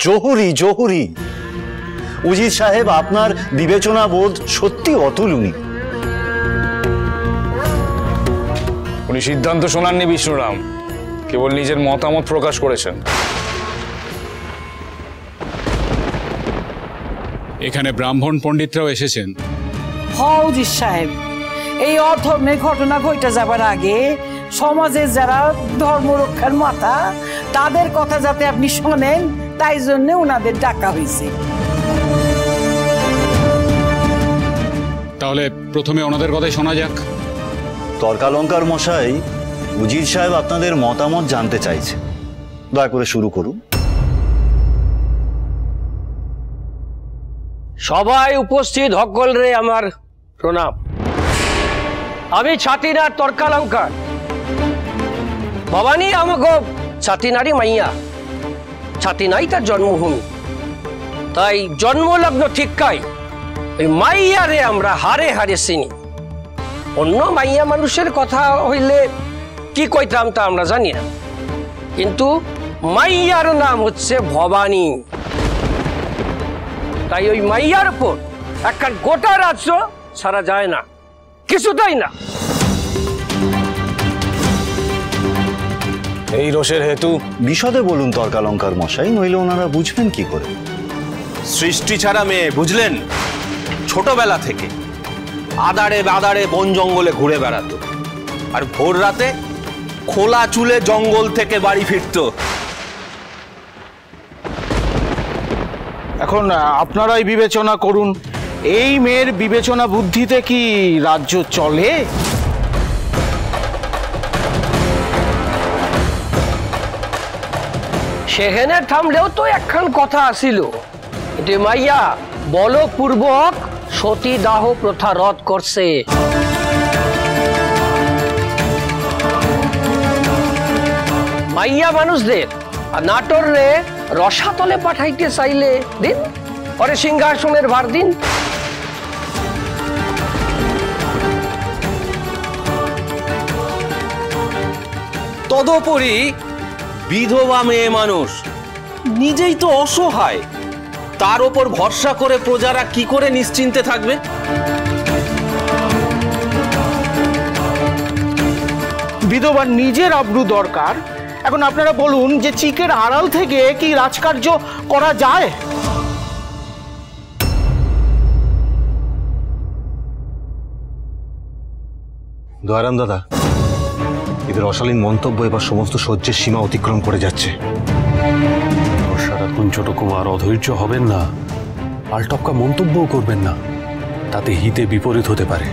জহুরি জহুরি, উজির সাহেব আপনার বিবেচনা বোধ সত্যি অতুলনীয়। উনি সিদ্ধান্ত শোনাননি বিষ্ণুরাম, কেবল নিজের মতামত প্রকাশ করেছেন। এখানে ব্রাহ্মণ পণ্ডিতরাও এসেছেন। উজির সাহেব, এই অধর্মের ঘটনা ঘটে যাবার আগে সমাজের যারা ধর্ম রক্ষার মাথা তাদের কথা যাতে আপনি শোনেন, তাই জন্য ওনাদের ডাকা হয়েছে। তাহলে প্রথমে ওনাদের কথাই শোনা যাক। তর্কালঙ্কার মশাই, উজির সাহেব আপনাদের মতামত জানতে চাইছে, দয়া করে শুরু করুন। সবাই উপস্থিত সকল রে আমার প্রণাম। আমি ছাতিনার তর্কালঙ্কার। ভবানী আমাকে ছাতিনারই মাইয়া, ছাতিনাই তার জন্মভূমি, তাই জন্মলগ্ন ঠিককাই ওই মাইয়ারে আমরা হারে হারে চিনি। অন্য মাইয়া মানুষের কথা হইলে কি কইতাম তা আমরা জানি না, কিন্তু মাইয়ার নাম হচ্ছে ভবানী। তাই ওই মাইয়ার উপর একটা গোটা রাজ্য ছাড়া যায় না, কিছুটাই না। এই রোষের হেতু বিশদে বলুন তর্কালঙ্কার মশাই, নইলে ওনারা বুঝবেন কি করে? সৃষ্টি ছাড়া মেয়ে, বুঝলেন? ছোটবেলা থেকে আদারে বাদারে বন জঙ্গলে ঘুরে বেড়াতো, আর ভোর রাতে খোলা চুলে জঙ্গল থেকে বাড়ি ফিরতো। এখন আপনারাই বিবেচনা করুন, এই মেয়ের বিবেচনা বুদ্ধিতে কি রাজ্য চলে? সেখানে থামলেও তো একখান কথা আসিল যে মাইয়া বলপূর্বক সতীদাহ প্রথা রদ করছে। মাইয়া মানুষদের আর নাটোর রে রসাতলে পাঠাইতে চাইলে দিন, পরে সিংহাসনের ভার দিন। তদুপরি বিধবা মেয়ে মানুষ, নিজেই তো অসহায়, তার ওপর ভরসা করে প্রজারা কি করে নিশ্চিন্তে থাকবে? বিধবার নিজের আব্রু দরকার। এখন আপনারা বলুন যে চিকের আড়াল থেকে কি রাজকার্য করা যায়? দয়ারাম দাদা, এদের অশালীন মন্তব্য এবার সমস্ত সহ্যের সীমা অতিক্রম করে যাচ্ছে। সারাক্ষণ ছোট কুমার অধৈর্য হবেন না, পাল্টপকা মন্তব্যও করবেন না, তাতে হিতে বিপরীত হতে পারে।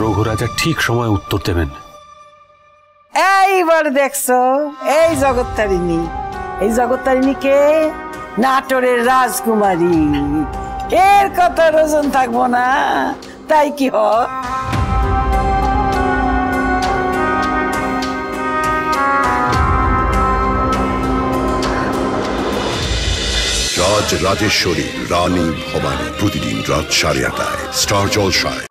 রঘুরাজা ঠিক সময় উত্তর দেবেন। এইবার দেখছো এই জগত্তারিণী, এই জগত্তারিণী কে? নাটোরের রাজকুমারী। এর কথা রোজন থাকবো না, তাই কি হয়? রাজ রাজেশ্বরী রানী ভবানী, প্রতিদিন রাত 8:30 স্টার জলসায়।